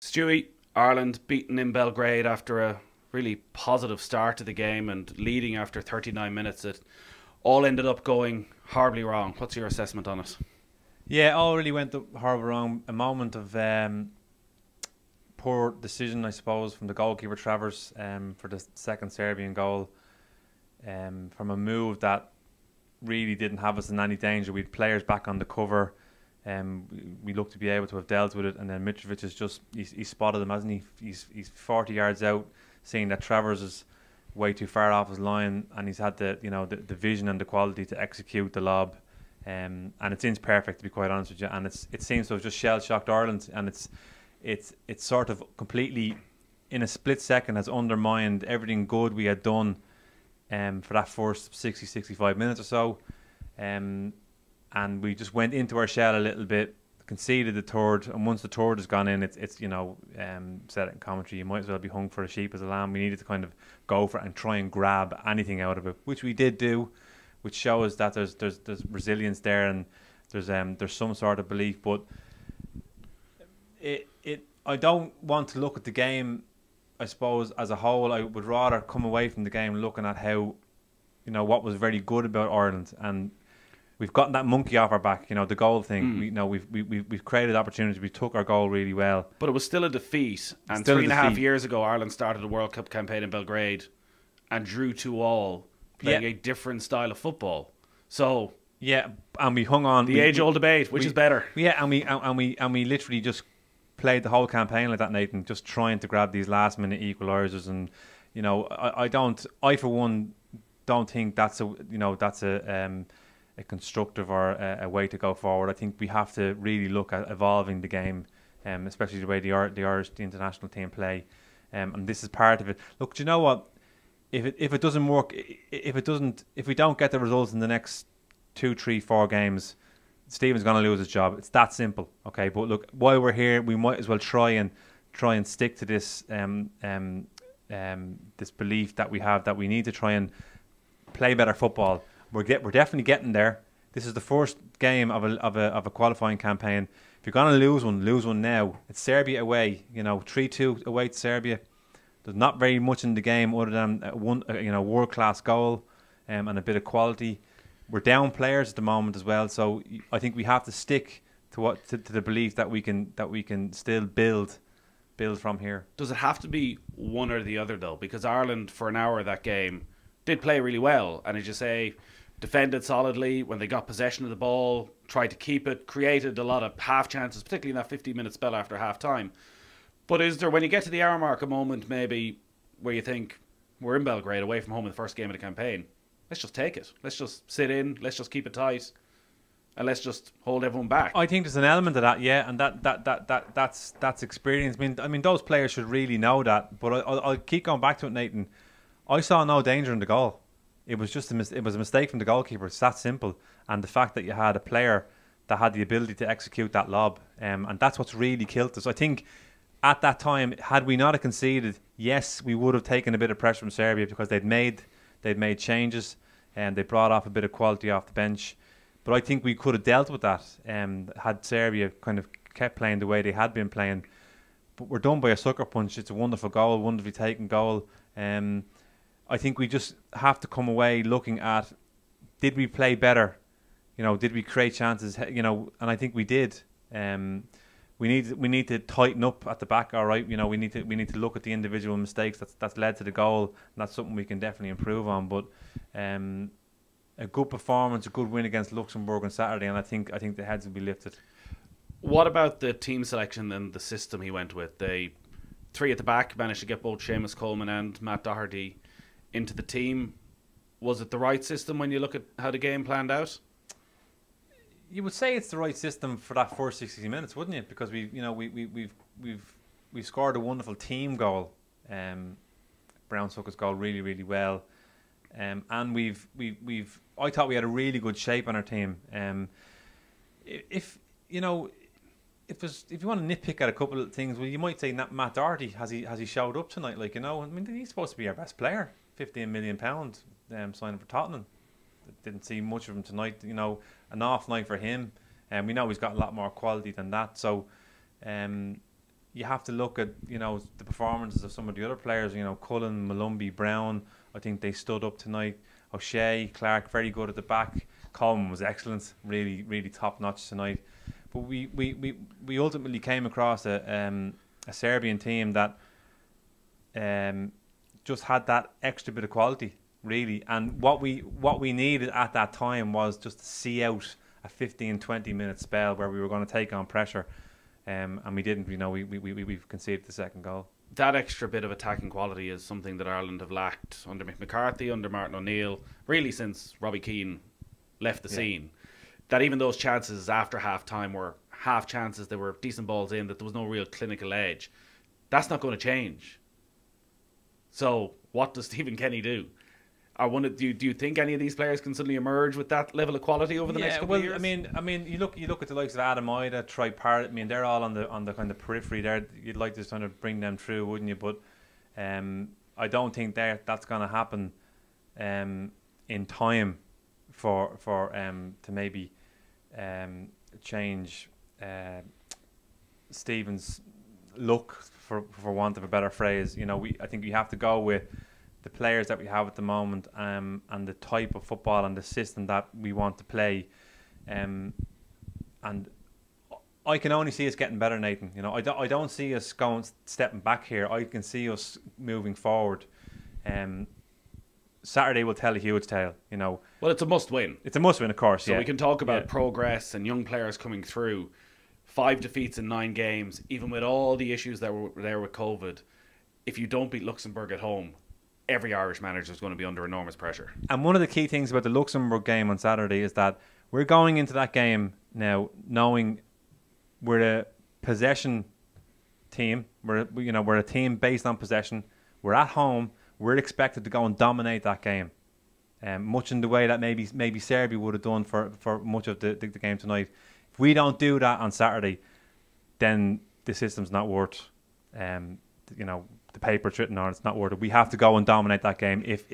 Stewie, Ireland beaten in Belgrade after a really positive start to the game and leading after 39 minutes. It all ended up going horribly wrong. What's your assessment on it? Yeah, it all really went horribly wrong. A moment of poor decision, I suppose, from the goalkeeper Travers for the second Serbian goal. From a move that really didn't have us in any danger. We had players back on the cover. We looked to be able to have dealt with it, and then Mitrovic is just he spotted him, hasn't he? He's 40 yards out, seeing that Travers is way too far off his line, and he's had the vision and the quality to execute the lob. And it seems perfect, to be quite honest with you. And it seems to have just shell shocked Ireland, and it's sort of completely in a split second has undermined everything good we had done for that first 60-65 minutes or so. And we just went into our shell a little bit, conceded the third, and once the third has gone in, it's said it in commentary, you might as well be hung for a sheep as a lamb. We needed to kind of go for it and try and grab anything out of it, which we did do, which shows that there's resilience there, and there's some sort of belief. But I don't want to look at the game, I suppose, as a whole. I would rather come away from the game looking at how, what was very good about Ireland. And we've gotten that monkey off our back, the goal thing. We've created opportunities. We took our goal really well. But it was still a defeat. And Still a 3.5 defeat. years ago, Ireland started a World Cup campaign in Belgrade and drew 2-2, playing Yeah. a different style of football. So Yeah, and we hung on. the age-old debate, which is better? Yeah, and we literally just played the whole campaign like that, Nathan, just trying to grab these last-minute equalisers. And I for one don't think that's a constructive or a way to go forward. I think we have to really look at evolving the game, especially the way the international team play, and this is part of it. Look, do you know what? If it doesn't work, if we don't get the results in the next 2, 3, 4 games, Stephen's going to lose his job. It's that simple, okay? But look, while we're here, we might as well try and stick to this this belief that we have, that we need to try and play better football. We're definitely getting there. This is the first game of a qualifying campaign. If you're going to lose one now. It's Serbia away. 3-2 away to Serbia. There's not very much in the game other than one world class goal and a bit of quality. We're down players at the moment as well, so I think we have to stick to the belief that we can still build from here. Does it have to be one or the other, though? Because Ireland, for an hour of that game, did play really well. And as you say, defended solidly when they got possession of the ball, tried to keep it, created a lot of half chances, particularly in that 15-minute spell after half time. But is there, when you get to the hour mark, a moment maybe where you think, we're in Belgrade, away from home in the first game of the campaign, let's just take it. Let's just sit in, let's just keep it tight, and let's just hold everyone back? I think there's an element of that, yeah, and that's experience. I mean, those players should really know that. But I'll keep going back to it, Nathan. I saw no danger in the goal. It was just a mistake from the goalkeeper. It's that simple. And the fact that you had a player that had the ability to execute that lob, and that's what's really killed us. I think at that time, had we not have conceded, yes, we would have taken a bit of pressure from Serbia, because they'd made changes and they brought off a bit of quality off the bench. But I think we could have dealt with that had Serbia kind of kept playing the way they had been playing. But we're done by a sucker punch. It's a wonderful goal, wonderfully taken goal. I think we just have to come away looking at, did we play better? Did we create chances? And I think we did. We need to tighten up at the back. All right, we need to look at the individual mistakes that's led to the goal, and that's something we can definitely improve on. But a good performance, a good win against Luxembourg on Saturday, and I think the heads will be lifted. What about the team selection and the system he went with? They 3 at the back, managed to get both Seamus Coleman and Matt Doherty into the team. Was it the right system when you look at how the game planned out? You would say it's the right system for that first 60 minutes, wouldn't you? Because we've scored a wonderful team goal. Brown took his goal really, really well, and I thought we had a really good shape on our team. If you want to nitpick at a couple of things, well, you might say that Matt Doherty has he showed up tonight? He's supposed to be our best player. £15 million signing for Tottenham. Didn't see much of him tonight. An off night for him, and we know he's got a lot more quality than that. So, you have to look at, the performances of some of the other players. Cullen, Molumby, Brown. I think they stood up tonight. O'Shea, Clark, very good at the back. Coleman was excellent, really, really top notch tonight. But we ultimately came across a Serbian team that just had that extra bit of quality, really. And what we needed at that time was just to see out a 15-20 minute spell where we were going to take on pressure, and we didn't. We've conceded the second goal. That extra bit of attacking quality is something that Ireland have lacked under Mick McCarthy, under Martin O'Neill, really since Robbie Keane left the scene. That even those chances after half time were half chances, there were decent balls in, that there was no real clinical edge. That's not going to change. So what does Stephen Kenny do? Do you think any of these players can suddenly emerge with that level of quality over the next couple of years? I mean, you look at the likes of Adam Ida, Troy Parrott. I mean, they're all on the kind of periphery there. You'd like to kind of bring them through, wouldn't you? But I don't think that's going to happen in time for to maybe change Stephen's look, for want of a better phrase. I think we have to go with the players that we have at the moment, and the type of football and the system that we want to play, and I can only see us getting better, Nathan. I don't see us stepping back here. I can see us moving forward. Saturday will tell a huge tale. Well, it's a must win. It's a must win, of course. So we can talk about progress and young players coming through. 5 defeats in 9 games, even with all the issues that were there with COVID. If you don't beat Luxembourg at home, every Irish manager is going to be under enormous pressure. And one of the key things about the Luxembourg game on Saturday is that we're going into that game now knowing we're a possession team. We're a team based on possession. We're at home. We're expected to go and dominate that game, much in the way that maybe Serbia would have done for much of the game tonight. If we don't do that on Saturday, then the system's not worth the paper it's written on. It's not worth it. We have to go and dominate that game if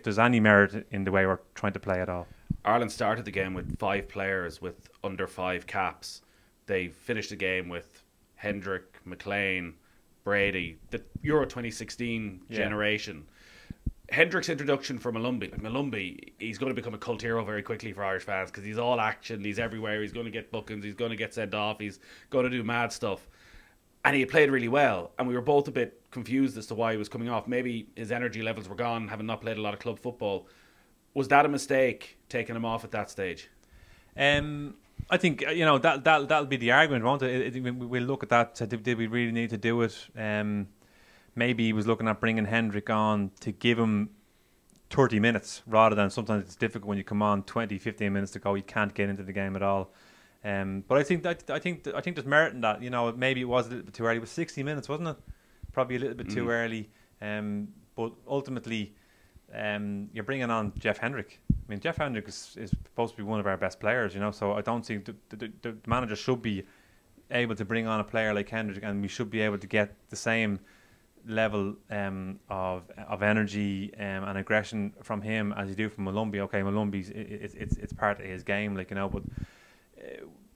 there's any merit in the way we're trying to play at all. Ireland started the game with 5 players with under 5 caps. They finished the game with Hendrick, McLean, Brady, the Euro 2016 generation. Hendrick's introduction for Molumby, he's going to become a cult hero very quickly for Irish fans because he's all action, he's everywhere, he's going to get bookings, he's going to get sent off, he's going to do mad stuff. And he played really well, and we were both a bit confused as to why he was coming off. Maybe his energy levels were gone, having not played a lot of club football. Was that a mistake, taking him off at that stage? I think that'll be the argument, won't it? We'll look at that. So did we really need to do it? Maybe he was looking at bringing Hendrick on to give him 30 minutes rather than, sometimes it's difficult when you come on 20, 15 minutes to go. You can't get into the game at all. But I think there's merit in that. Maybe it was a little bit too early. It was 60 minutes, wasn't it? Probably a little bit too early. But ultimately, you're bringing on Jeff Hendrick. I mean, Jeff Hendrick is supposed to be one of our best players. So I don't think the manager should be able to bring on a player like Hendrick, and we should be able to get the same level of energy and aggression from him as you do from Molumby. Okay, Molumby's it's part of his game, but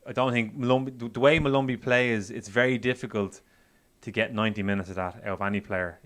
I don't think Molumby, the way Molumby plays, it's very difficult to get 90 minutes of that out of any player.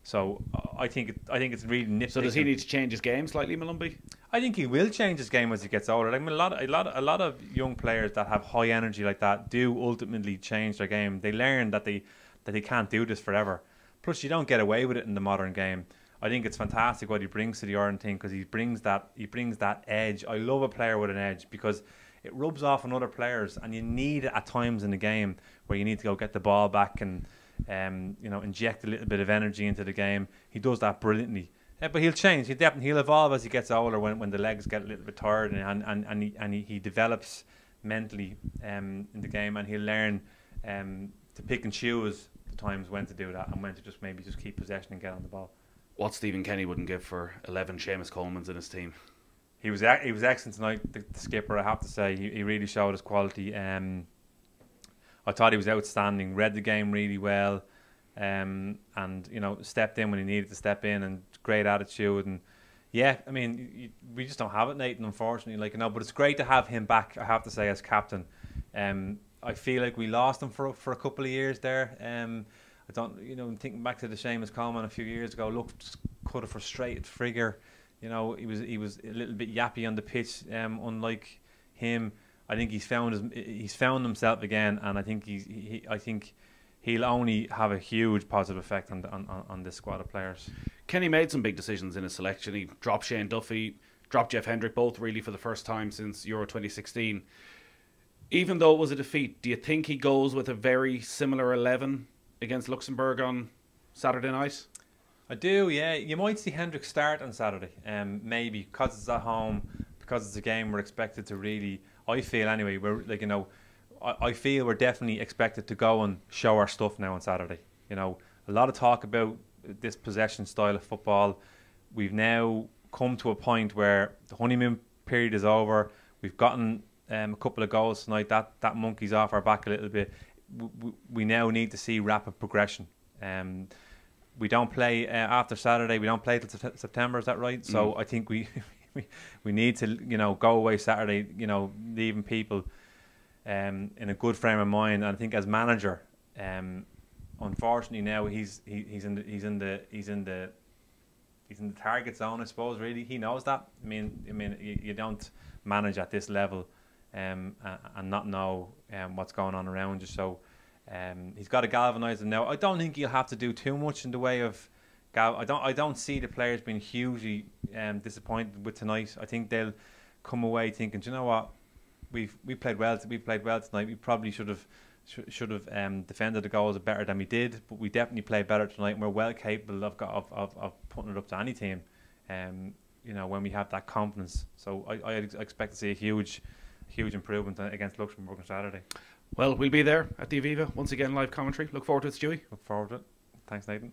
So I think it's really nitpicking. So does he need to change his game slightly, Molumby? I think he will change his game as he gets older. A lot of young players that have high energy like that do ultimately change their game. They learn that they can't do this forever. Plus, you don't get away with it in the modern game. I think it's fantastic what he brings to the Ireland team because he brings that edge. I love a player with an edge because it rubs off on other players, and you need it at times in the game where you need to go get the ball back and inject a little bit of energy into the game. He does that brilliantly. But he'll change. He'll evolve as he gets older when the legs get a little bit tired, and he develops mentally in the game, and he'll learn to pick and choose the times when to do that and when to just keep possession and get on the ball. What Stephen Kenny wouldn't give for 11 Seamus Colemans in his team. He was excellent tonight, the skipper, I have to say. He really showed his quality. I thought he was outstanding, read the game really well, and stepped in when he needed to step in, and great attitude. And yeah, I mean, we just don't have it, Nathan, unfortunately. But it's great to have him back, I have to say, as captain. I feel like we lost him for a couple of years there. I don't, thinking back to the Seamus Coleman a few years ago, looked could have frustrated Frigger. He was a little bit yappy on the pitch. Unlike him, I think he's found himself again, and I think I think he'll only have a huge positive effect on this squad of players. Kenny made some big decisions in his selection. He dropped Shane Duffy, dropped Jeff Hendrick, both really for the first time since Euro 2016. Even though it was a defeat, do you think he goes with a very similar 11 against Luxembourg on Saturday night? I do, yeah. You might see Hendrick start on Saturday, maybe because it's at home, because it's a game we're expected to really. I feel anyway, I feel we're definitely expected to go and show our stuff now on Saturday. A lot of talk about this possession style of football. We've now come to a point where the honeymoon period is over. We've gotten a couple of goals tonight. That monkey's off our back a little bit. We now need to see rapid progression. We don't play after Saturday. We don't play till September. Is that right? So I think we need to go away Saturday. Leaving people in a good frame of mind. And I think as manager, unfortunately now he's in the target zone. I suppose really he knows that. I mean you don't manage at this level and not know what's going on around you. So. He's got to galvanise them now. I don't think he'll have to do too much in the way of. I don't see the players being hugely disappointed with tonight. I think they'll come away thinking, do you know what, we played well. We played well tonight. We probably should have defended the goals better than we did, but we definitely played better tonight. And we're well capable of putting it up to any team. When we have that confidence. So I expect to see a huge improvement against Luxembourg on Saturday. Well, we'll be there at the Aviva. Once again, live commentary. Look forward to it, Stewie. Look forward to it. Thanks, Nathan.